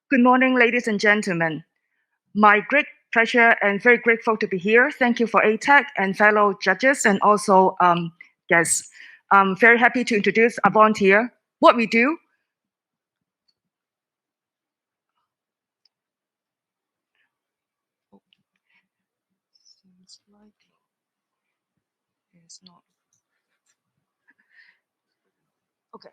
Good morning, ladies and gentlemen. My great pleasure and very grateful to be here. Thank you for ATEC and fellow judges and also guests. I'm very happy to introduce Avant here. What we do. Seems like it's not. Okay.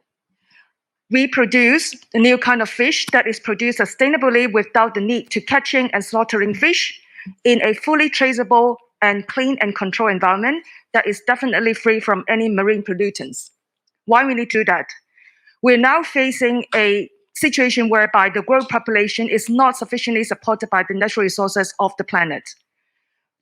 We produce a new kind of fish that is produced sustainably without the need to catching and slaughtering fish in a fully traceable and clean and controlled environment that is definitely free from any marine pollutants. Why we need to do that? We're now facing a situation whereby the world population is not sufficiently supported by the natural resources of the planet.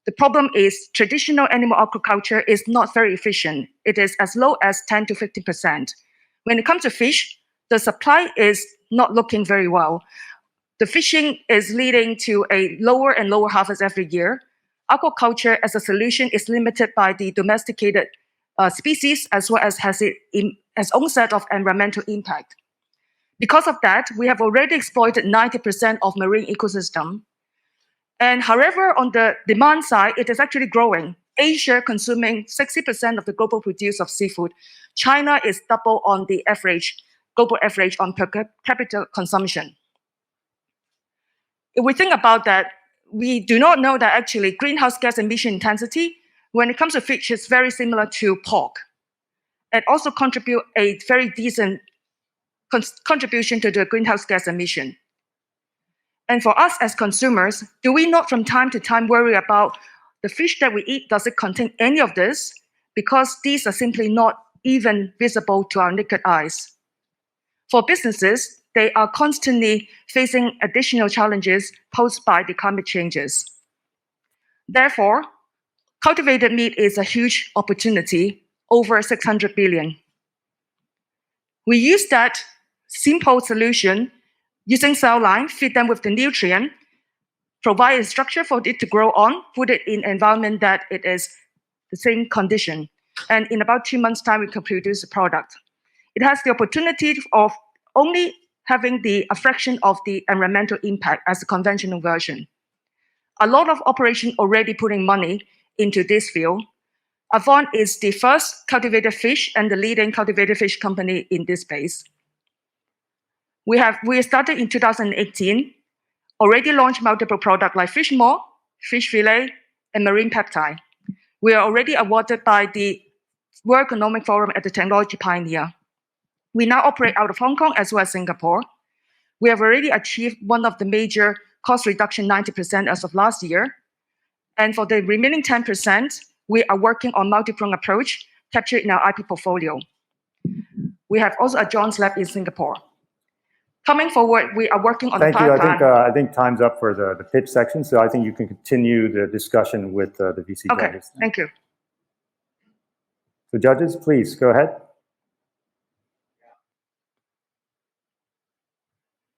The problem is traditional animal aquaculture is not very efficient. It is as low as 10 to 15%. When it comes to fish, the supply is not looking very well. The fishing is leading to a lower and lower harvest every year. Aquaculture as a solution is limited by the domesticated species as well as has its own set of environmental impact. Because of that, we have already exploited 90% of marine ecosystem. And however, on the demand side, it is actually growing. Asia consuming 60% of the global produce of seafood. China is double on the average, global average on per capita consumption. If we think about that, we do not know that actually greenhouse gas emission intensity, when it comes to fish, is very similar to pork. It also contribute a very decent contribution to the greenhouse gas emission. And for us as consumers, do we not from time to time worry about the fish that we eat, does it contain any of this? Because these are simply not even visible to our naked eyes. For businesses, they are constantly facing additional challenges posed by the climate changes. Therefore, cultivated meat is a huge opportunity, over 600 billion. We use that simple solution using cell line, feed them with the nutrient, provide a structure for it to grow on, put it in an environment that it is the same condition. And in about 2 months' time, we can produce a product. It has the opportunity of only having a fraction of the environmental impact as a conventional version. A lot of operations already putting money into this field. Avant is the first cultivated fish and the leading cultivated fish company in this space. We started in 2018, already launched multiple products like fish maw, fish fillet, and marine peptide. We are already awarded by the World Economic Forum as the Technology Pioneer. We now operate out of Hong Kong as well as Singapore. We have already achieved one of the major cost reduction, 90% as of last year. And for the remaining 10%, we are working on multi-pronged approach captured in our IP portfolio. We have also a John's lab in Singapore. Coming forward, we are working on the pipeline. Thank you. I think time's up for the pitch section, so I think you can continue the discussion with the VC okay, judges. Thank you. So judges, please go ahead.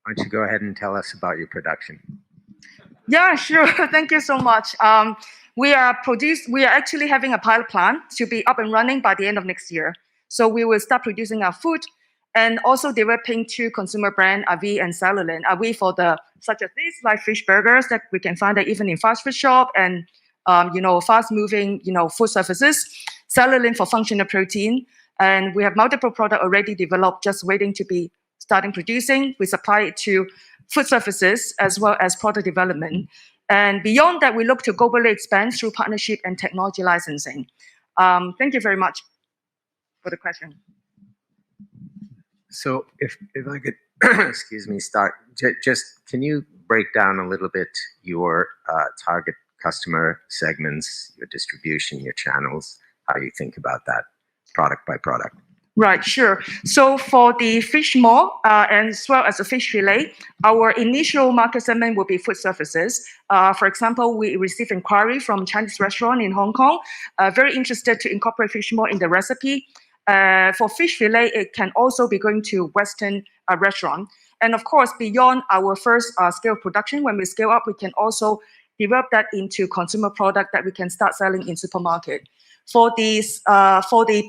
Why don't you go ahead and tell us about your production? Yeah, sure. Thank you so much. We are actually having a pilot plant to be up and running by the end of next year. So we will start producing our food and also developing 2 consumer brands, Avi and Cellulin. Avi for such as these, like fish burgers that we can find even in fast food shop and fast moving food services. Cellulin for functional protein, and we have multiple products already developed, just waiting to be starting producing. We supply it to food services as well as product development. And beyond that, we look to globally expand through partnership and technology licensing. Thank you very much for the question. So if I could, excuse me, start, just can you break down a little bit your target customer segments, your distribution, your channels, how you think about that product by product? Right, sure. So for the fish maw as well as the fish fillet, our initial market segment will be food services. For example, we received inquiry from Chinese restaurant in Hong Kong, very interested to incorporate fish maw in the recipe. For fish fillet, it can also be going to Western restaurant. And of course, beyond our first scale production, when we scale up, we can also develop that into consumer product that we can start selling in supermarket. For the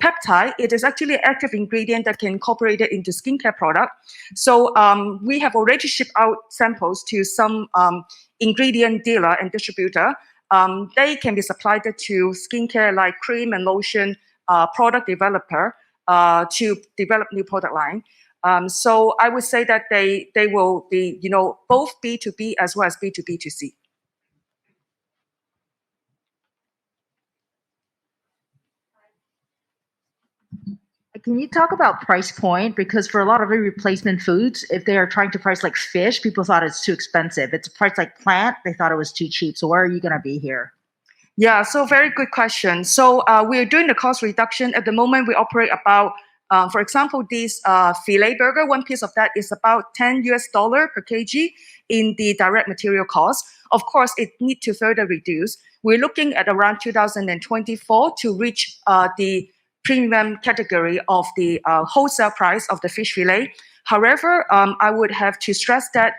peptide, it is actually an active ingredient that can incorporate it into skincare product. So we have already shipped out samples to some ingredient dealer and distributor. They can be supplied to skincare like cream and lotion product developer to develop new product line. So I would say that they will be, both B2B as well as B2B2C. Can you talk about price point? Because for a lot of replacement foods, if they are trying to price like fish, people thought it's too expensive. It's priced like plant, they thought it was too cheap. So where are you going to be here? Yeah, so very good question. So we're doing the cost reduction. At the moment, we operate about, for example, this filet burger, one piece of that is about $10 per kg in the direct material cost. Of course, it needs to further reduce. We're looking at around 2024 to reach the premium category of the wholesale price of the fish fillet. However, I would have to stress that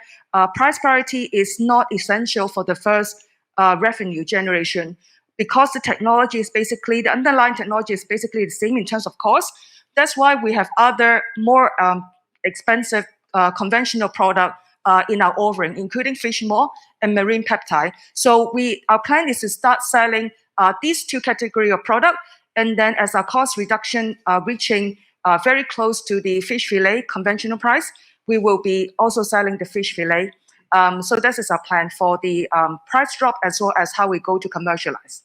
price parity is not essential for the first revenue generation, because the technology is basically, the underlying technology is basically the same in terms of cost. That's why we have other more expensive conventional product in our offering, including fish maw and marine peptide. So our plan is to start selling these two categories of product, and then as our cost reduction reaching very close to the fish fillet conventional price, we will be also selling the fish fillet. So this is our plan for the price drop as well as how we go to commercialize.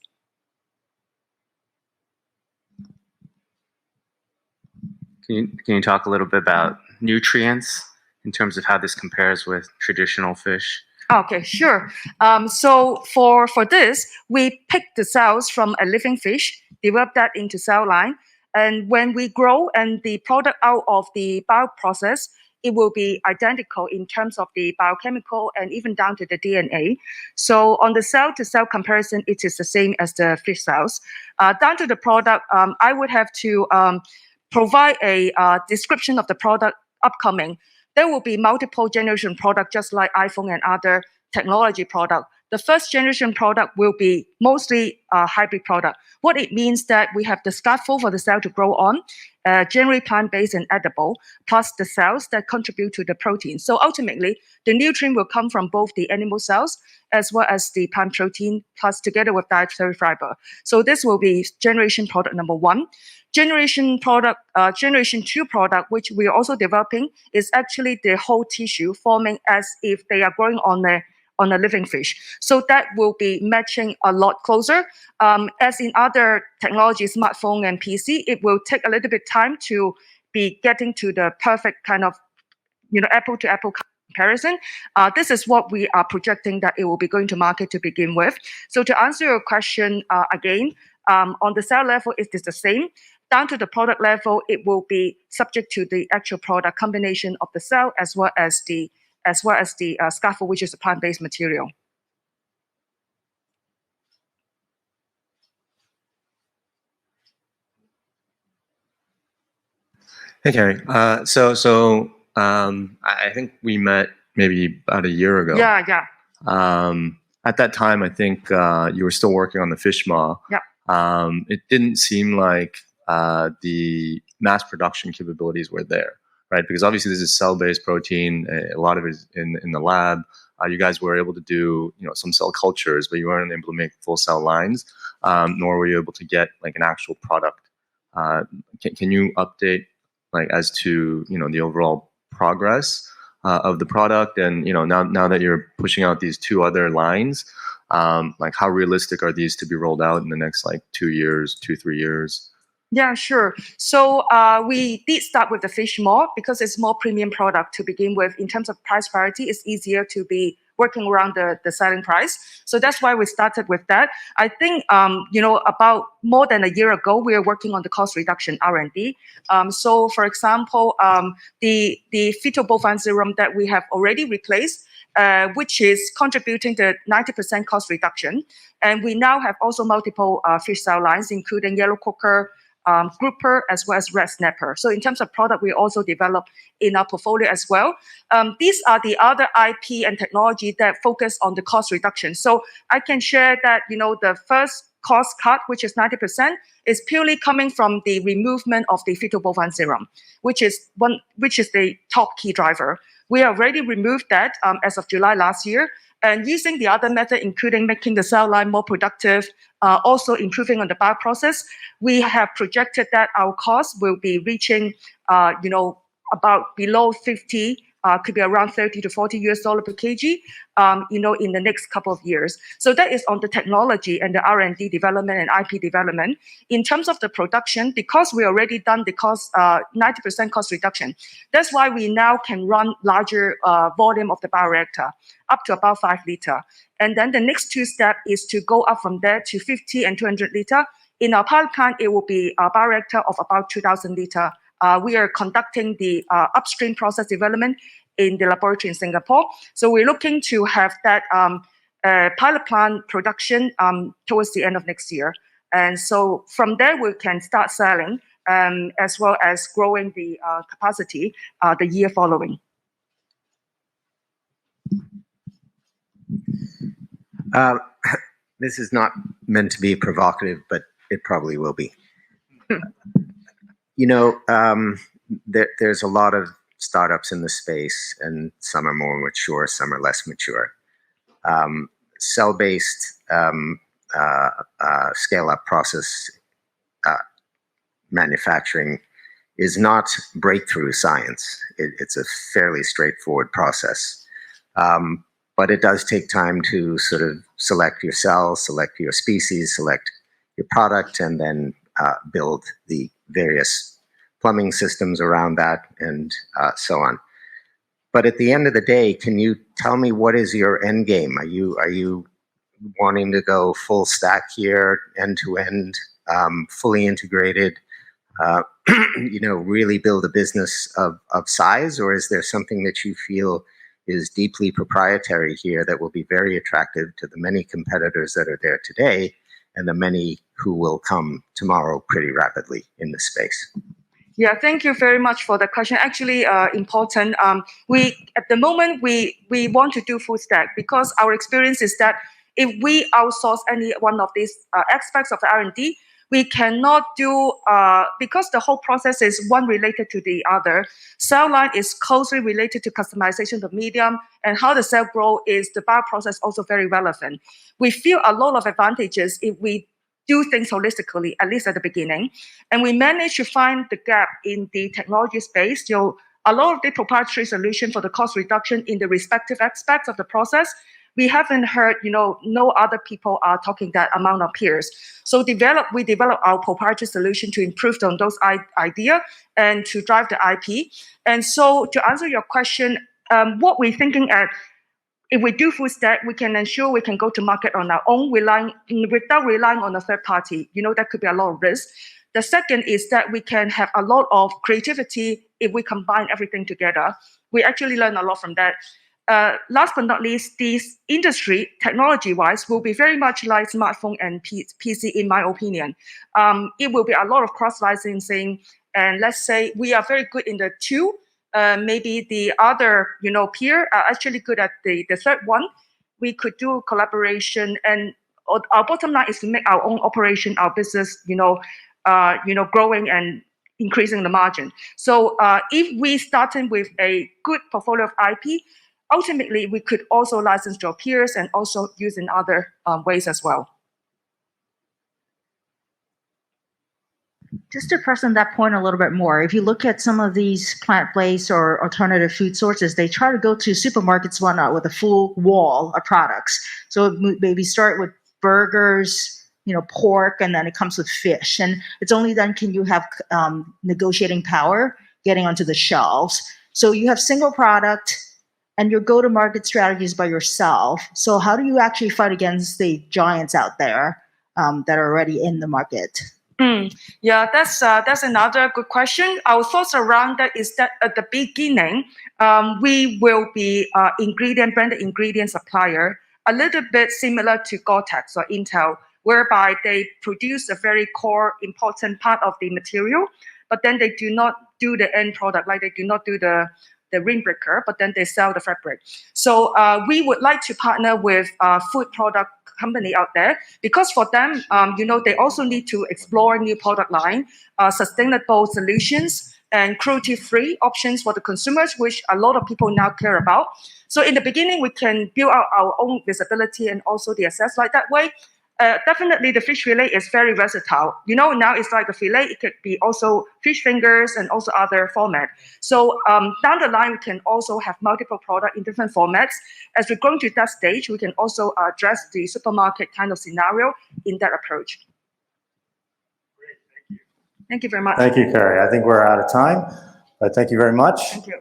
Can you talk a little bit about nutrients in terms of how this compares with traditional fish? Okay, sure. So for this, we pick the cells from a living fish, develop that into cell line, and when we grow and the product out of the bioprocess, it will be identical in terms of the biochemical and even down to the DNA. So on the cell-to-cell comparison, it is the same as the fish cells. Down to the product, I would have to provide a description of the product upcoming. There will be multiple generation product, just like iPhone and other technology product. The first generation product will be mostly a hybrid product. What it means that we have the scaffold for the cell to grow on, generally plant-based and edible, plus the cells that contribute to the protein. So ultimately, the nutrient will come from both the animal cells as well as the plant protein, plus together with dietary fiber. So this will be generation product number one. Generation 2 product, which we are also developing, is actually the whole tissue forming as if they are growing on a living fish. So that will be matching a lot closer. As in other technology, smartphone and PC, it will take a little bit time to be getting to the perfect kind of, apple to apple comparison. This is what we are projecting that it will be going to market to begin with. So to answer your question again, on the cell level, it is the same. Down to the product level, it will be subject to the actual product combination of the cell as well as the scaffold, which is a plant-based material. Hey, Carrie. I think we met maybe about a year ago. Yeah. At that time, I think you were still working on the fish maw. Yeah. It didn't seem like the mass production capabilities were there, right? Because obviously this is cell-based protein. A lot of it is in the lab. You guys were able to do, some cell cultures, but you weren't able to make full cell lines, nor were you able to get like an actual product. Can you update as to the overall progress of the product, and now that you're pushing out these two other lines, how realistic are these to be rolled out in the next 2 years, 3 years? Yeah, sure. So we did start with the fish maw because it's more premium product to begin with. In terms of price parity, it's easier to be working around the selling price. So that's why we started with that. I think, about more than a year ago, we were working on the cost reduction R&D. So for example, the fetal bovine serum that we have already replaced, which is contributing to 90% cost reduction. And we now have also multiple fish cell lines, including yellow quokka, grouper as well as red snapper. So in terms of product, we also develop in our portfolio as well. These are the other IP and technology that focus on the cost reduction. So I can share that, the first cost cut, which is 90%, is purely coming from the removal of the fetal bovine serum, which is the top key driver. We already removed that as of July last year, and using the other method, including making the cell line more productive, also improving on the bioprocess, we have projected that our cost will be reaching, about below 50. Could be around $30 to $40 per kg, in the next couple of years. So that is on the technology and the R&D development and IP development. In terms of the production, because we already done the cost, 90% cost reduction, that's why we now can run larger volume of the bioreactor, up to about 5 liter. And then the next 2 steps is to go up from there to 50 and 200 liter. In our pilot plant, it will be a bioreactor of about 2,000 liter. We are conducting the upstream process development in the laboratory in Singapore. So we're looking to have that pilot plant production towards the end of next year. And so from there, we can start selling as well as growing the capacity the year following. This is not meant to be provocative, but it probably will be. There's a lot of startups in the space, and some are more mature, some are less mature. Cell-based scale-up process manufacturing is not breakthrough science. It's a fairly straightforward process. But it does take time to sort of select your cells, select your species, select your product, and then build the various plumbing systems around that, and so on. But at the end of the day, can you tell me what is your end game? Are you wanting to go full stack here, end to end, fully integrated, really build a business of size, or is there something that you feel is deeply proprietary here that will be very attractive to the many competitors that are there today and the many who will come tomorrow pretty rapidly in this space? Yeah, thank you very much for the question. Actually, important. We at the moment we want to do full stack because our experience is that if we outsource any one of these aspects of the R&D, we cannot do because the whole process is one related to the other. Cell line is closely related to customization of medium, and how the cell grow is the bioprocess also very relevant. We feel a lot of advantages if we do things holistically, at least at the beginning. And we managed to find the gap in the technology space. A lot of the proprietary solution for the cost reduction in the respective aspects of the process, we haven't heard, no other people are talking that amount of peers. So we develop our proprietary solution to improve on those idea and to drive the IP. And so to answer your question, what we're thinking at, if we do full stack, we can ensure we can go to market on our own without relying on a third party. That could be a lot of risk. The second is that we can have a lot of creativity if we combine everything together. We actually learn a lot from that. Last but not least, this industry, technology-wise, will be very much like smartphone and PC, in my opinion. It will be a lot of cross-licensing, and let's say we are very good in the two. Maybe the other, peer are actually good at the third one. We could do collaboration, and our bottom line is to make our own operation, our business, growing and increasing the margin. So if we starting with a good portfolio of IP, ultimately we could also license to our peers and also use in other ways as well. Just to press on that point a little bit more, if you look at some of these plant-based or alternative food sources, they try to go to supermarkets, whatnot, with a full wall of products. So maybe start with burgers, pork, and then it comes with fish. And it's only then can you have negotiating power getting onto the shelves. So you have single product and your go-to-market strategies by yourself. So how do you actually fight against the giants out there that are already in the market? Yeah, that's another good question. Our thoughts around that is that at the beginning, we will be branded ingredient supplier, a little bit similar to Gore-Tex or Intel. whereby they produce a very core important part of the material, but then they do not do the end product, like they do not do the windbreaker, but then they sell the fabric. So we would like to partner with food product company out there, because for them, they also need to explore new product line, sustainable solutions, and cruelty-free options for the consumers, which a lot of people now care about. So in the beginning, we can build out our own visibility and also the access like that way. Definitely the fish fillet is very versatile. Now it's like a fillet, it could be also fish fingers and also other format. So down the line, we can also have multiple products in different formats. As we're going to that stage, we can also address the supermarket kind of scenario in that approach. Thank you very much. Thank you, Carrie. I think we're out of time, but thank you very much. Thank you.